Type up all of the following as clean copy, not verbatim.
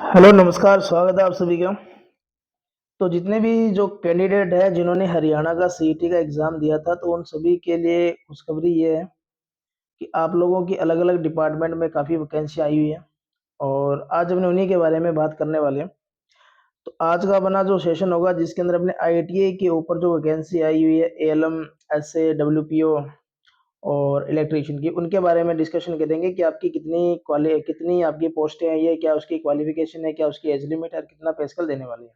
Hello, नमस्कार, स्वागत है आप सभी का। तो जितने भी जो कैंडिडेट हैं जिन्होंने हरियाणा का सीईटी का एग्ज़ाम दिया था, तो उन सभी के लिए खुशखबरी ये है कि आप लोगों की अलग-अलग डिपार्टमेंट में काफ़ी वैकेंसी आई हुई है और आज हम उन्हीं के बारे में बात करने वाले हैं। तो आज का अपना जो सेशन होगा जिसके अंदर अपने आईटीआई के ऊपर जो वैकेंसी आई हुई है एएलएम, एसए, डब्ल्यूपीओ और इलेक्ट्रीशियन की, उनके बारे में डिस्कशन करेंगे कि आपकी कितनी आपकी पोस्टें आई है, क्या उसकी क्वालिफ़िकेशन है, क्या उसकी एज लिमिट है और कितना पे स्केल देने वाली है।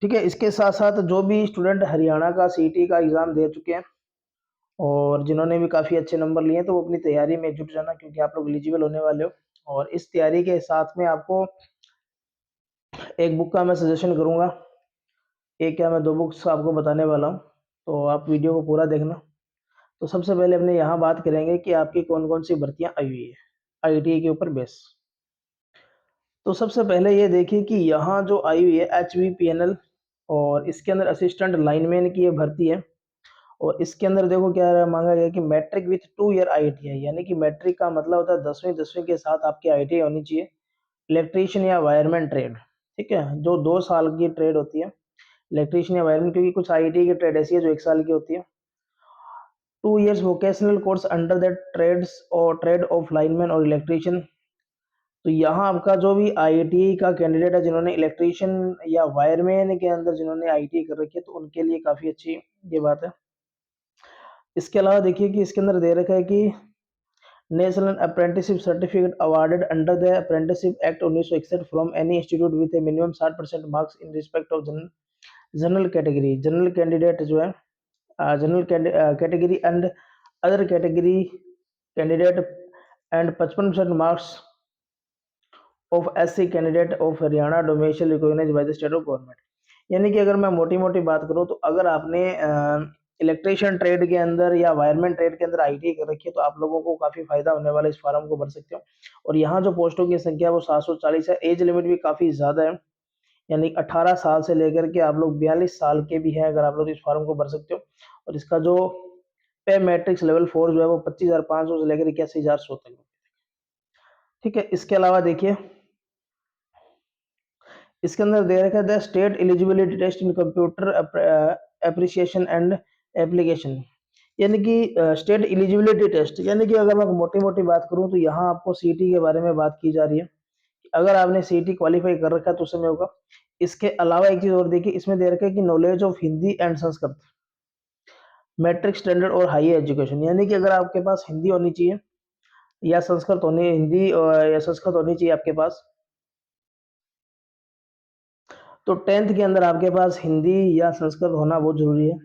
ठीक है, इसके साथ-साथ जो भी स्टूडेंट हरियाणा का सीईटी का एग्ज़ाम दे चुके हैं और जिन्होंने भी काफ़ी अच्छे नंबर लिए हैं, तो वो अपनी तैयारी में जुट जाना क्योंकि आप लोग एलिजिबल होने वाले हो और इस तैयारी के साथ में आपको एक बुक का मैं सजेशन करूँगा। एक क्या मैं 2 बुक्स आपको बताने वाला हूँ, तो आप वीडियो को पूरा देखना। तो सबसे पहले अपने यहाँ बात करेंगे कि आपकी कौन-कौन सी भर्तियाँ आई हुई है, आईटीआई के ऊपर बेस। तो सबसे पहले ये देखिए कि यहाँ जो आई हुई है एचवीपीएनएल और इसके अंदर असिस्टेंट लाइनमैन की ये भर्ती है। और इसके अंदर देखो क्या मांगा गया कि मैट्रिक विथ 2 ईयर आईटीआई, यानी कि मैट्रिक का मतलब होता है 10वीं के साथ आपकी आईटीआई होनी चाहिए। इलेक्ट्रीशियन या वायरमैन ट्रेड, ठीक है, जो 2 साल की ट्रेड होती है। इलेक्ट्रीशियन या वायरमैन, क्योंकि कुछ आईटीआई की ट्रेड ऐसी है जो 1 साल की होती है। 2 years vocational course under that trades और ट्रेड ऑफ लाइनमैन और इलेक्ट्रीशियन। तो यहाँ आपका जो भी आईटीआई का कैंडिडेट है जिन्होंने इलेक्ट्रीशियन या वायरमैन के अंदर जिन्होंने आईटीआई कर रखी है, तो उनके लिए काफ़ी अच्छी ये बात है। इसके अलावा देखिए कि इसके अंदर दे रखा है कि national apprenticeship certificate awarded under the apprenticeship act 1961 from any institute with a minimum 60% marks in respect of general category. General candidate जो है general category and other category candidate and 55% marks of SC candidate of Haryana domestic recognised by the state of government. यानी कि अगर मैं मोटी-मोटी बात करूँ तो अगर आपने इलेक्ट्रीशियन ट्रेड के अंदर या वायरमैन ट्रेड के अंदर आईटीआई कर रखी है, तो आप लोगों को काफ़ी फ़ायदा होने वाला है, इस फार्म को भर सकते हो। और यहाँ जो पोस्टों की संख्या है वो 740 है, एज लिमिट भी काफ़ी ज़्यादा है, यानी 18 साल से लेकर के आप लोग 42 साल के भी हैं अगर आप लोग इस फार्म को भर सकते हो। और इसका जो पे मैट्रिक्स लेवल 4 जो है वो 25,500 से लेकर 81,100 तक। ठीक है, इसके अलावा देखिए इसके अंदर दे रखा है the state eligibility test in computer appreciation and application, यानी कि स्टेट एलिजिबिलिटी टेस्ट, यानी कि अगर मैं मोटी-मोटी बात करूँ तो यहाँ आपको सीईटी के बारे में बात की जा रही है। अगर आपने सीईटी क्वालीफाई कर रखा है तो उस समय होगा। इसके अलावा एक चीज़ और देखिए, इसमें दे रखा है कि knowledge of Hindi and Sanskrit, matric standard और हाई एजुकेशन, यानी कि अगर आपके पास हिंदी होनी चाहिए या संस्कृत होनी हिंदी या संस्कृत होनी चाहिए आपके पास। तो 10th के अंदर आपके पास हिंदी या संस्कृत होना बहुत ज़रूरी है।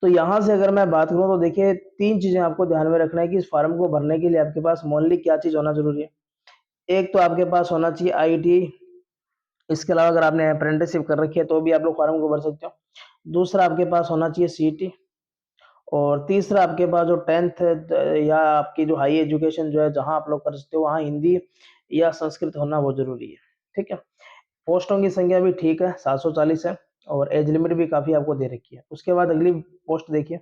तो यहाँ से अगर मैं बात करूँ तो देखिए 3 चीज़ें आपको ध्यान में रखना है कि इस फॉर्म को भरने के लिए आपके पास मेनली क्या चीज़ होना ज़रूरी है। एक तो आपके पास होना चाहिए आईटीआई, इसके अलावा अगर आपने अप्रेंटिसशिप कर रखी है तो भी आप लोग फॉर्म को भर सकते हो। दूसरा आपके पास होना चाहिए सीईटी और तीसरा आपके पास जो 10th या आपकी जो हाई एजुकेशन जो है जहाँ आप लोग कर सकते हो वहाँ हिंदी या संस्कृत होना बहुत ज़रूरी है। ठीक है? पोस्टों की संख्या भी ठीक है, 740 है और एज लिमिट भी काफ़ी आपको दे रखी है। उसके बाद अगली पोस्ट देखिए।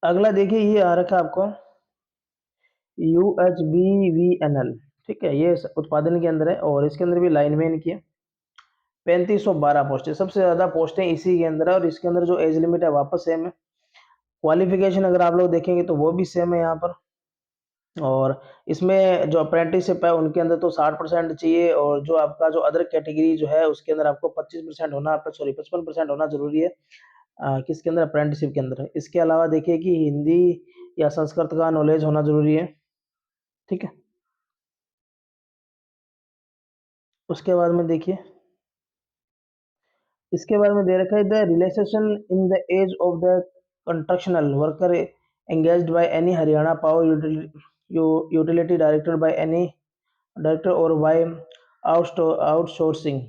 अगला देखिए ये आ रखा है आपको यूएचबीवीएनएल, ठीक है? ये उत्पादन के अंदर है और इसके अंदर भी लाइनमैन की है। 3512 पोस्ट है, सबसे ज़्यादा पोस्टें इसी के अंदर है और इसके अंदर जो एज लिमिट है वापस सेम है। क्वालिफिकेशन अगर आप लोग देखेंगे तो वो भी सेम है यहाँ पर। और इसमें जो अप्रेंटिसशिप है उनके अंदर तो 60% चाहिए और जो आपका जो अदर कैटेगरी जो है उसके अंदर आपको 25% होना, आपका सॉरी 55% होना ज़रूरी है। किसके अंदर? अप्रेंटिसशिप के अंदर। इसके अलावा देखिए कि हिंदी या संस्कृत का नॉलेज होना ज़रूरी है। ठीक है? उसके बाद में देखिए इसके बारे में दे रखा है the relaxation in the age of the constructional worker engaged by any Haryana power utility director by any director और by outsourcing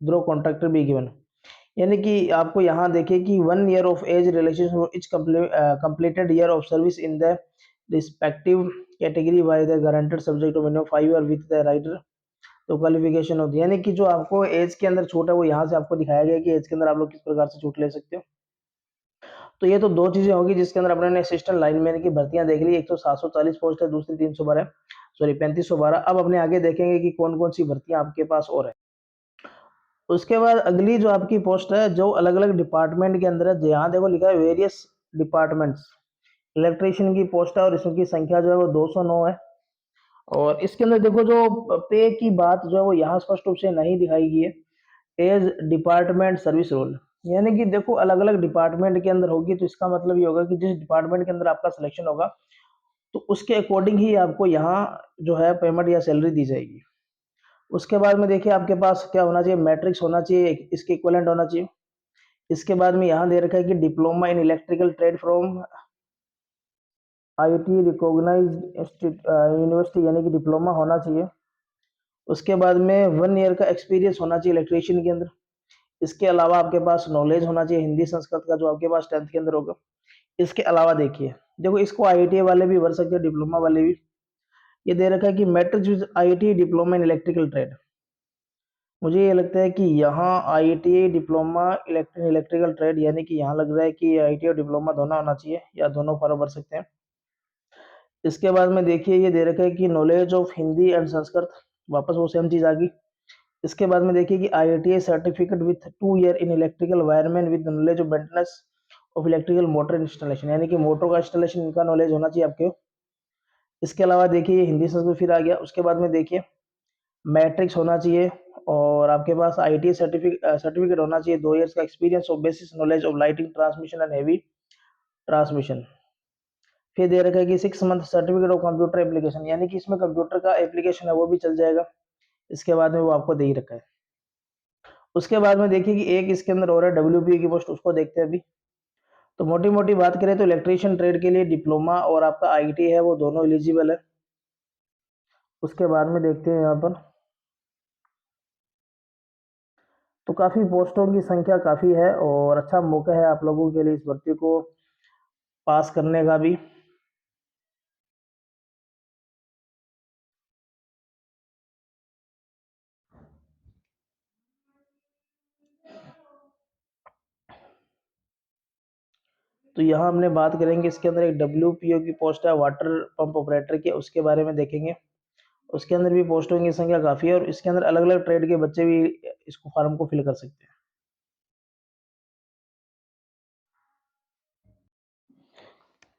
through contractor be given, यानी कि आपको यहाँ देखिए कि 1 year of age relaxation for each completed year of service in the respective category by the guaranteed subject to minimum 5 year with the writer. तो qualification होती है, यानी कि जो आपको एज के अंदर छूट है वो यहाँ से आपको दिखाया गया है कि एज के अंदर आप लोग किस प्रकार से छूट ले सकते हो। तो ये तो 2 चीज़ें होगी जिसके अंदर अपने ने असिस्टेंट लाइनमैन की भर्तियाँ देख ली, एक तो 740 पोस्ट है, दूसरी 312 सॉरी 3512। अब अपने आगे देखेंगे कि कौन-कौन सी भर्तियाँ आपके पास और है। उसके बाद अगली जो आपकी पोस्ट है, जो अलग-अलग डिपार्टमेंट के अंदर है, यहाँ देखो लिखा है वेरियस डिपार्टमेंट्स। इलेक्ट्रीशियन की पोस्ट है और इसकी संख्या जो है वो 209 है। और इसके अंदर देखो जो पे की बात जो है वो यहाँ स्पष्ट रूप से नहीं दिखाई गई है एज डिपार्टमेंट सर्विस रोल। यानी कि देखो अलग अलग डिपार्टमेंट के अंदर होगी, तो इसका मतलब ये होगा कि जिस डिपार्टमेंट के अंदर आपका सिलेक्शन होगा तो उसके अकॉर्डिंग ही आपको यहाँ जो है पेमेंट या सैलरी दी जाएगी। उसके बाद में देखिए आपके पास क्या होना चाहिए, मैट्रिक्स होना चाहिए, इसके इक्विवेलेंट होना चाहिए। इसके बाद में यहाँ दे रखा है कि diploma in electrical trade from IT recognised university, यानी कि डिप्लोमा होना चाहिए। उसके बाद में 1 ईयर का एक्सपीरियंस होना चाहिए इलेक्ट्रीशियन के अंदर। इसके अलावा आपके पास नॉलेज होना चाहिए हिंदी संस्कृत का, जो आपके पास 10th के अंदर होगा। इसके अलावा देखिए, देखो इसको आईटीआई वाले भी भर सकते हैं, डिप्लोमा वाले भी। ये दे रखा है कि matrix with ITI diploma in electrical trade. मुझे ये लगता है कि यहाँ आईटीआई डिप्लोमा इलेक्ट्रिकल ट्रेड, यानी कि यहाँ लग रहा है कि आईटीआई और डिप्लोमा दोनों होना चाहिए, या दोनों फॉर्म भर सकते हैं। इसके बाद में देखिए ये दे रखा है कि knowledge of Hindi and Sanskrit, वापस वो सेम चीज़ आ गई। इसके बाद में देखिए कि IIT certificate with 2 year in electrical wireman with knowledge of maintenance of electrical motor installation, यानी कि मोटर का इंस्टॉलेशन इनका नॉलेज होना चाहिए आपके। इसके अलावा देखिए ये हिंदी संस्कृत फिर आ गया। उसके बाद में देखिए मैट्रिक्स होना चाहिए, और आपके पास आईटी सर्टिफिकेट होना चाहिए, 2 ईयर्स का experience of basic knowledge of lighting transmission and heavy transmission. फिर दे रखा है कि 6 month certificate of computer application, यानी कि इसमें कंप्यूटर का एप्लीकेशन है वो भी चल जाएगा। इसके बाद में वो आपको दे ही रखा है। उसके बाद में देखिए कि एक इसके अंदर और है डब्ल्यूपी की पोस्ट, उसको देखते हैं अभी। तो मोटी मोटी बात करें तो इलेक्ट्रीशियन ट्रेड के लिए डिप्लोमा और आपका आईटी है वो दोनों एलिजिबल है। उसके बाद में देखते हैं यहाँ पर, तो काफ़ी पोस्टों की संख्या काफ़ी है और अच्छा मौका है आप लोगों के लिए इस भर्ती को पास करने का भी। तो यहाँ हमने बात करेंगे, इसके अंदर एक डब्ल्यूपीओ की पोस्ट है वाटर पंप ऑपरेटर की, उसके बारे में देखेंगे। उसके अंदर भी पोस्टों की संख्या काफ़ी है और इसके अंदर अलग अलग ट्रेड के बच्चे भी इसको फॉर्म को फिल कर सकते हैं।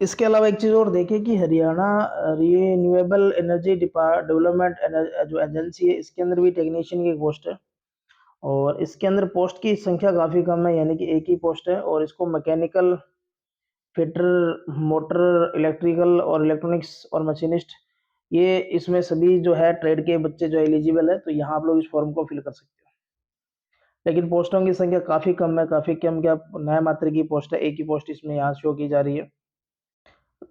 इसके अलावा एक चीज़ और देखिए कि हरियाणा रिन्यूएबल एनर्जी डेवलपमेंट जो एजेंसी है, इसके अंदर भी टेक्नीशियन की एक पोस्ट है। और इसके अंदर पोस्ट की संख्या काफ़ी कम है, यानी कि एक ही पोस्ट है, और इसको मैकेनिकल फिटर, मोटर, इलेक्ट्रिकल और इलेक्ट्रॉनिक्स और मशीनिस्ट, ये इसमें सभी जो है ट्रेड के बच्चे जो एलिजिबल है, तो यहाँ आप लोग इस फॉर्म को फिल कर सकते हो। लेकिन पोस्टों की संख्या काफ़ी कम है, काफ़ी कम क्या, नया मात्र की पोस्ट है, एक ही पोस्ट इसमें यहाँ शो की जा रही है।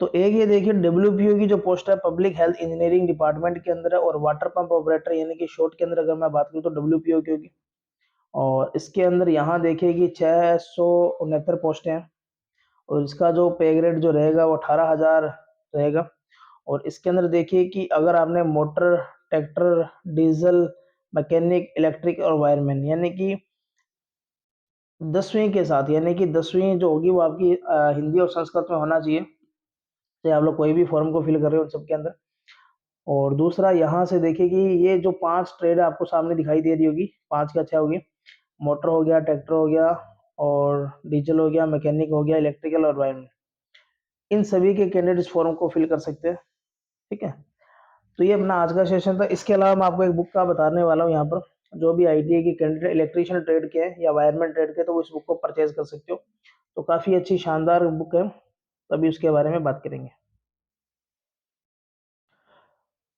तो एक ये देखिए डब्ल्यूपीओ की जो पोस्ट है पब्लिक हेल्थ इंजीनियरिंग डिपार्टमेंट के अंदर है, और वाटर पंप ऑपरेटर यानी कि शॉर्ट के अंदर अगर मैं बात करूँ तो डब्ल्यूपीओ की होगी। और इसके अंदर यहाँ देखिए कि 669 पोस्टें हैं, और इसका जो पे ग्रेड जो रहेगा वो 18,000 रहेगा। और इसके अंदर देखिए कि अगर आपने motor, tractor, diesel, mechanic, electric और वायरमैन, यानी कि 10वीं के साथ, यानी कि 10वीं जो होगी वो आपकी हिंदी और संस्कृत में होना चाहिए, चाहे आप लोग कोई भी फॉर्म को फिल कर रहे हो उन सबके अंदर। और दूसरा यहाँ से देखिए कि ये जो 5 ट्रेड आपको सामने दिखाई दे रही होगी, 5 क्या 6 होगी, मोटर हो गया, ट्रैक्टर हो गया, और डीजल हो गया, मैकेनिक हो गया, इलेक्ट्रिकल और वायरमैन, इन सभी के कैंडिडेट इस फॉर्म को फिल कर सकते हैं। ठीक है, तो ये अपना आज का सेशन था। इसके अलावा मैं आपको एक बुक का बताने वाला हूँ यहाँ पर, जो भी आईटीआई के कैंडिडेट इलेक्ट्रीशियन ट्रेड के हैं या वायरमैन ट्रेड के, तो वो इस बुक को परचेज कर सकते हो। तो काफ़ी अच्छी शानदार बुक है, तभी उसके बारे में बात करेंगे।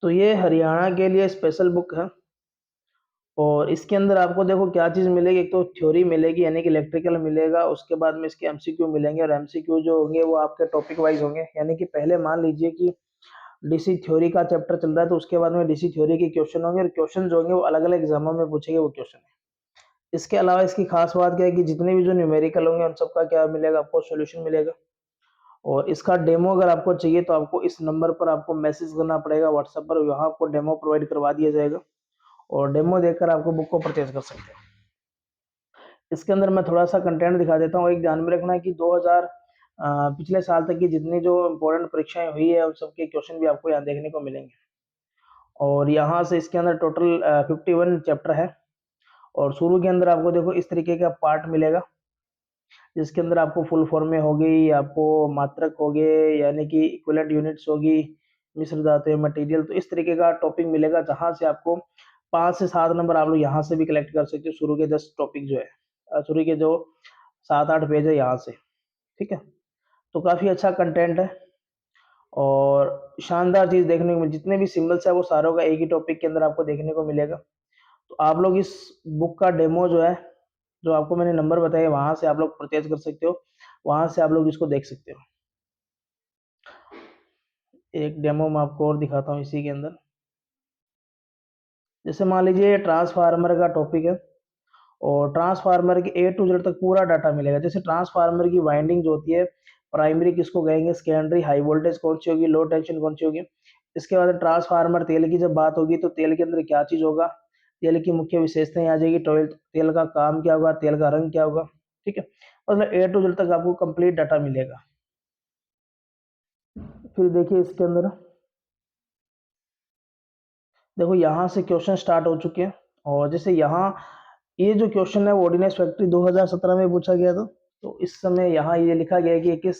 तो ये हरियाणा के लिए स्पेशल बुक है, और इसके अंदर आपको देखो क्या चीज़ मिलेगी, एक तो थ्योरी मिलेगी यानी कि इलेक्ट्रिकल मिलेगा, उसके बाद में इसके एमसीक्यू मिलेंगे, और एमसीक्यू जो होंगे वो आपके टॉपिक वाइज होंगे। यानी कि पहले मान लीजिए कि डीसी थ्योरी का चैप्टर चल रहा है, तो उसके बाद में डीसी थ्योरी के क्वेश्चन होंगे, और क्वेश्चन जो होंगे वो अलग अलग एग्जामों में पूछेंगे वो क्वेश्चन है। इसके अलावा इसकी खास बात क्या है कि जितने भी जो न्यूमेरिकल होंगे उन सबका क्या मिलेगा, आपको सॉल्यूशन मिलेगा। और इसका डेमो अगर आपको चाहिए तो आपको इस नंबर पर आपको मैसेज करना पड़ेगा व्हाट्सएप पर, वहाँ आपको डेमो प्रोवाइड करवा दिया जाएगा, और डेमो देखकर आपको बुक को परचेज कर सकते हैं। इसके अंदर मैं थोड़ा सा कंटेंट दिखा देता हूँ। एक ध्यान में रखना है कि पिछले साल तक की जितनी जो इम्पोर्टेंट परीक्षाएँ हुई है, उन सबके क्वेश्चन भी आपको यहाँ देखने को मिलेंगे। और यहाँ से इसके अंदर टोटल 51 चैप्टर है और शुरू के अंदर आपको देखो इस तरीके का पार्ट मिलेगा, जिसके अंदर आपको फुल फॉर्म में होगी, आपको मात्रक हो गए, यानी कि इक्विवेलेंट यूनिट्स होगी, मिश्र धातुएँ, मटेरियल, तो इस तरीके का टॉपिक मिलेगा, जहाँ से आपको 5 से 7 नंबर आप लोग यहाँ से भी कलेक्ट कर सकते हो, शुरू के 10 टॉपिक जो है। शुरू के जो 7-8 पेज है यहाँ से, ठीक है? तो काफ़ी अच्छा कंटेंट है और शानदार चीज़ देखने को जितने भी सिंबल्स है वो सारों का एक ही टॉपिक के अंदर आपको देखने को मिलेगा। तो आप लोग इस बुक का डेमो जो है, जो आपको मैंने नंबर बताए वहाँ से आप लोग परचेज़ कर सकते हो, वहाँ से आप लोग इसको देख सकते हो। एक डेमो मैं आपको और दिखाता हूँ इसी के अंदर। जैसे मान लीजिए ट्रांसफार्मर का टॉपिक है और ट्रांसफार्मर के ए टू जेड तक पूरा डाटा मिलेगा। जैसे ट्रांसफार्मर की वाइंडिंग जो होती है, प्राइमरी किसको कहेंगे, सेकेंडरी, हाई वोल्टेज कौन सी होगी, लो टेंशन कौन सी होगी। इसके बाद ट्रांसफार्मर तेल की जब बात होगी तो तेल के अंदर क्या चीज़ होगा, तेल की मुख्य विशेषताएं आ जाएगी, तेल का काम क्या होगा, तेल का रंग क्या होगा, ठीक है। मतलब ए टू जेड तक आपको कंप्लीट डाटा मिलेगा। फिर देखिए इसके अंदर देखो यहाँ से क्वेश्चन स्टार्ट हो चुके हैं और जैसे यहाँ ये जो क्वेश्चन है वो ऑर्डिनेंस फैक्ट्री 2017 में पूछा गया था। तो इस समय यहाँ ये लिखा गया है कि किस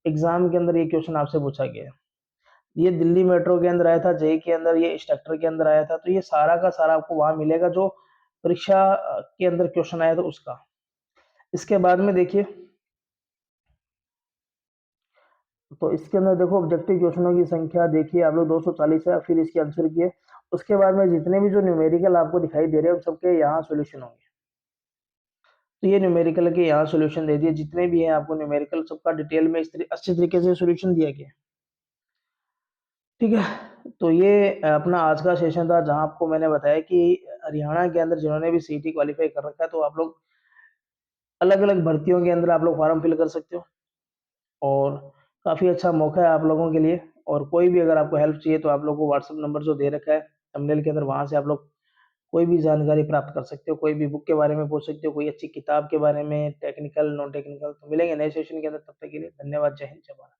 एग्जाम के अंदर ये क्वेश्चन आपसे पूछा गया है। ये दिल्ली मेट्रो के अंदर आया था, जेई के अंदर, ये स्ट्रक्चर के अंदर आया था। तो ये सारा का सारा आपको वहां मिलेगा जो परीक्षा के अंदर क्वेश्चन आया था उसका। इसके बाद में देखिए, तो इसके अंदर देखो ऑब्जेक्टिव क्वेश्चनों की संख्या देखिए आप लोग 240 है, फिर इसके आंसर किए। उसके बाद में जितने भी जो न्यूमेरिकल आपको दिखाई दे रहे हैं उन सबके यहाँ सोल्यूशन होंगे। तो ये न्यूमेरिकल के यहाँ सॉल्यूशन दे दिए, जितने भी हैं आपको न्यूमेरिकल सबका डिटेल में अच्छे तरीके से सॉल्यूशन दिया गया। ठीक है, तो ये अपना आज का सेशन था, जहाँ आपको मैंने बताया कि हरियाणा के अंदर जिन्होंने भी सीटी क्वालिफाई कर रखा है तो आप लोग अलग अलग भर्तियों के अंदर आप लोग फॉर्म फिल कर सकते हो और काफ़ी अच्छा मौका है आप लोगों के लिए। और कोई भी अगर आपको हेल्प चाहिए तो आप लोग को व्हाट्सअप नंबर जो दे रखा है थंबनेल के अंदर, वहाँ से आप लोग कोई भी जानकारी प्राप्त कर सकते हो, कोई भी बुक के बारे में पूछ सकते हो, कोई अच्छी किताब के बारे में, टेक्निकल, नॉन टेक्निकल। तो मिलेंगे नए सेशन के अंदर, तब तक के लिए धन्यवाद। जय हिंद, जय भारत।